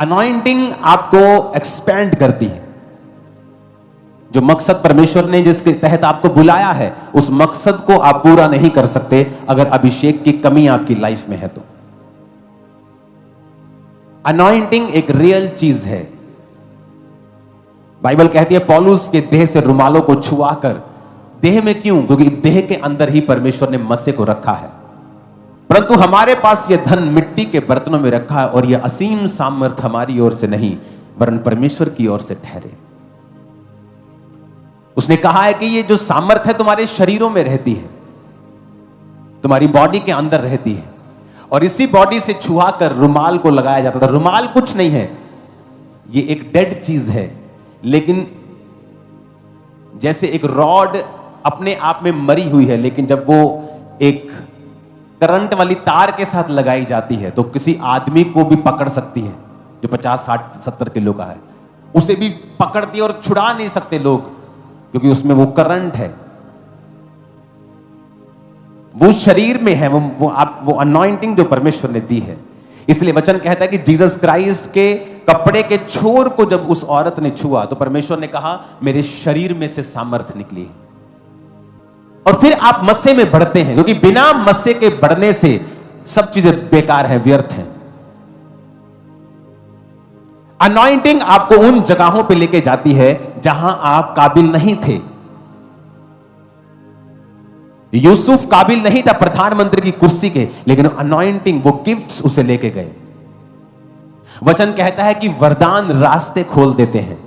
Anointing आपको expand करती है। जो मकसद परमेश्वर ने जिसके तहत आपको बुलाया है, उस मकसद को आप पूरा नहीं कर सकते अगर अभिषेक की कमी आपकी लाइफ में है तो। अनॉइंटिंग एक रियल चीज है। बाइबल कहती है पौलुस के देह से रुमालों को छुआकर, देह में क्यों? क्योंकि देह के अंदर ही परमेश्वर ने मस्से को रखा है, परंतु हमारे पास यह धन मिट्टी के बर्तनों में रखा है और यह असीम सामर्थ हमारी ओर से नहीं वरन परमेश्वर की ओर से ठहरे। उसने कहा है कि ये जो सामर्थ है तुम्हारे शरीरों में रहती है, तुम्हारी बॉडी के अंदर रहती है, और इसी बॉडी से छुआ कर रुमाल को लगाया जाता था। रुमाल कुछ नहीं है, ये एक डेड चीज है, लेकिन जैसे एक रॉड अपने आप में मरी हुई है, लेकिन जब वो एक करंट वाली तार के साथ लगाई जाती है तो किसी आदमी को भी पकड़ सकती है जो 50, 60, 70 किलो का है, उसे भी पकड़ती है और छुड़ा नहीं सकते लोग, क्योंकि उसमें वो करंट है, वो शरीर में है, वो अनॉइंटिंग जो परमेश्वर ने दी है। इसलिए वचन कहता है कि जीसस क्राइस्ट के कपड़े के छोर को जब उस औरत ने छुआ तो परमेश्वर ने कहा मेरे शरीर में से सामर्थ निकली। और फिर आप मस्से में बढ़ते हैं, क्योंकि बिना मस्से के बढ़ने से सब चीजें बेकार हैं, व्यर्थ हैं। अनॉइंटिंग आपको उन जगहों पे लेके जाती है जहां आप काबिल नहीं थे। यूसुफ काबिल नहीं था प्रधानमंत्री की कुर्सी के, लेकिन अनॉइंटिंग, वो गिफ्ट्स उसे लेके गए। वचन कहता है कि वरदान रास्ते खोल देते हैं।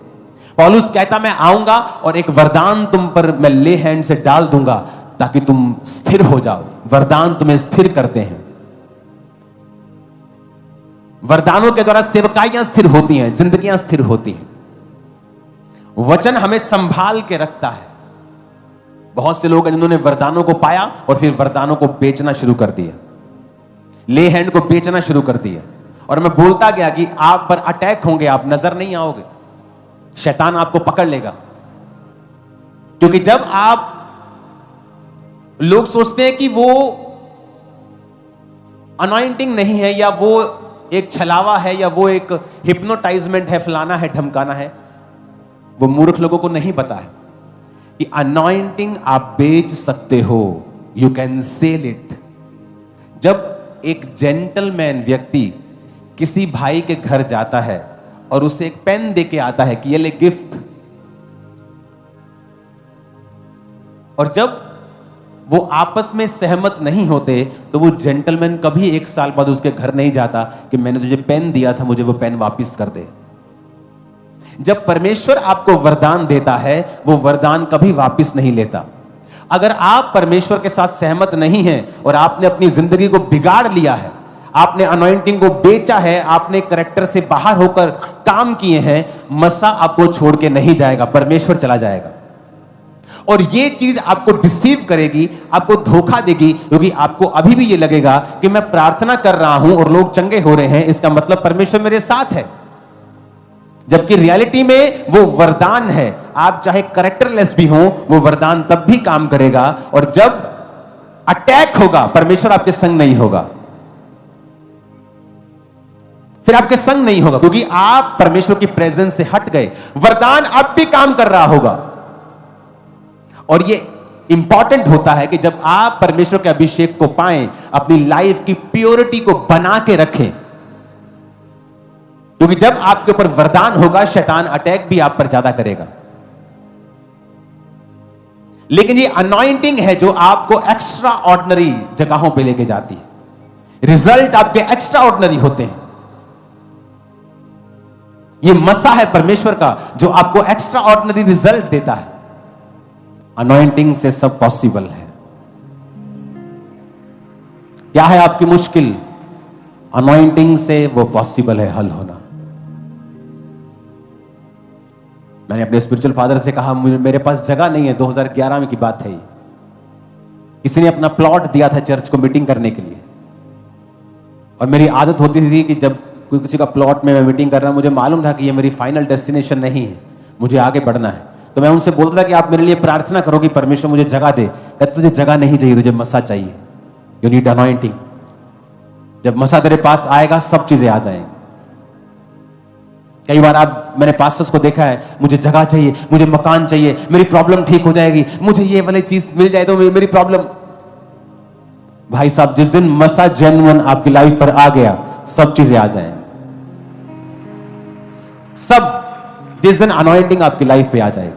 पौलुस कहता मैं आऊंगा और एक वरदान तुम पर मैं ले हैंड से डाल दूंगा ताकि तुम स्थिर हो जाओ। वरदान तुम्हें स्थिर करते हैं। वरदानों के द्वारा सेवकाइयां स्थिर होती हैं, जिंदगियां स्थिर होती हैं। वचन हमें संभाल के रखता है। बहुत से लोग हैं जिन्होंने वरदानों को पाया और फिर वरदानों को बेचना शुरू कर दिया, ले हैंड को बेचना शुरू कर दिया, और मैं बोलता गया कि आप पर अटैक होंगे, आप नजर नहीं आओगे, शैतान आपको पकड़ लेगा। क्योंकि जब आप लोग सोचते हैं कि वो अनॉइंटिंग नहीं है, या वो एक छलावा है, या वो एक हिप्नोटाइजमेंट है, फलाना है, धमकाना है, वो मूर्ख लोगों को नहीं पता है कि अनॉइंटिंग आप बेच सकते हो, यू कैन सेल इट। जब एक जेंटलमैन व्यक्ति किसी भाई के घर जाता है और उसे एक पेन देके आता है कि ये ले गिफ्ट, और जब वो आपस में सहमत नहीं होते तो वो जेंटलमैन कभी एक साल बाद उसके घर नहीं जाता कि मैंने तुझे पेन दिया था, मुझे वो पेन वापस कर दे। जब परमेश्वर आपको वरदान देता है, वो वरदान कभी वापस नहीं लेता। अगर आप परमेश्वर के साथ सहमत नहीं हैं और आपने अपनी जिंदगी को बिगाड़ लिया है, आपने अनॉइंटिंग को बेचा है, आपने कैरेक्टर से बाहर होकर काम किए हैं, मसा आपको छोड़ के नहीं जाएगा, परमेश्वर चला जाएगा। और ये चीज आपको डिसीव करेगी, आपको धोखा देगी, क्योंकि आपको अभी भी ये लगेगा कि मैं प्रार्थना कर रहा हूं और लोग चंगे हो रहे हैं, इसका मतलब परमेश्वर मेरे साथ है। जबकि रियलिटी में वो वरदान है। आप चाहे कैरेक्टरलेस भी हो, वो वरदान तब भी काम करेगा, और जब अटैक होगा परमेश्वर आपके संग नहीं होगा, फिर आपके संग नहीं होगा, क्योंकि आप परमेश्वर की प्रेजेंस से हट गए। वरदान अब भी काम कर रहा होगा, और ये इंपॉर्टेंट होता है कि जब आप परमेश्वर के अभिषेक को पाएं, अपनी लाइफ की प्योरिटी को बना के रखें, क्योंकि जब आपके ऊपर वरदान होगा शैतान अटैक भी आप पर ज्यादा करेगा। लेकिन ये अनॉइंटिंग है जो आपको एक्स्ट्रा ऑर्डिनरी जगहों पे लेके जाती है। रिजल्ट आपके एक्स्ट्रा ऑर्डिनरी होते हैं। ये मसा है परमेश्वर का जो आपको एक्स्ट्रा ऑर्डिनरी रिजल्ट देता है। अनॉइंटिंग से सब पॉसिबल है। क्या है आपकी मुश्किल? अनॉइंटिंग से वो पॉसिबल है हल होना। मैंने अपने स्पिरिचुअल फादर से कहा मेरे पास जगह नहीं है, 2011 में की बात है। किसी ने अपना प्लॉट दिया था चर्च को मीटिंग करने के लिए, और मेरी आदत होती थी कि जब कोई किसी का प्लॉट में मैं मीटिंग कर रहा हूं, मुझे मालूम था कि ये मेरी फाइनल डेस्टिनेशन नहीं है, मुझे आगे बढ़ना है, तो मैं उनसे बोलता था कि आप मेरे लिए प्रार्थना करो कि परमेश्वर मुझे जगह दे। कहते तुझे जगह नहीं चाहिए, तुझे मसा चाहिए, यू नीड अनॉइंटिंग। जब मसा तेरे पास आएगा सब चीजें आ जाएंगी। कई बार मैंने पास्टर्स को देखा है, मुझे जगह चाहिए, मुझे मकान चाहिए, मेरी प्रॉब्लम ठीक हो जाएगी, मुझे ये वाली चीज मिल जाए तो मेरी प्रॉब्लम। भाई साहब, जिस दिन मसा जेन्युइन आपकी लाइफ पर आ गया, सब चीजें आ जाए। सब जिस दिन अनॉइंटिंग आपकी लाइफ पे आ जाए,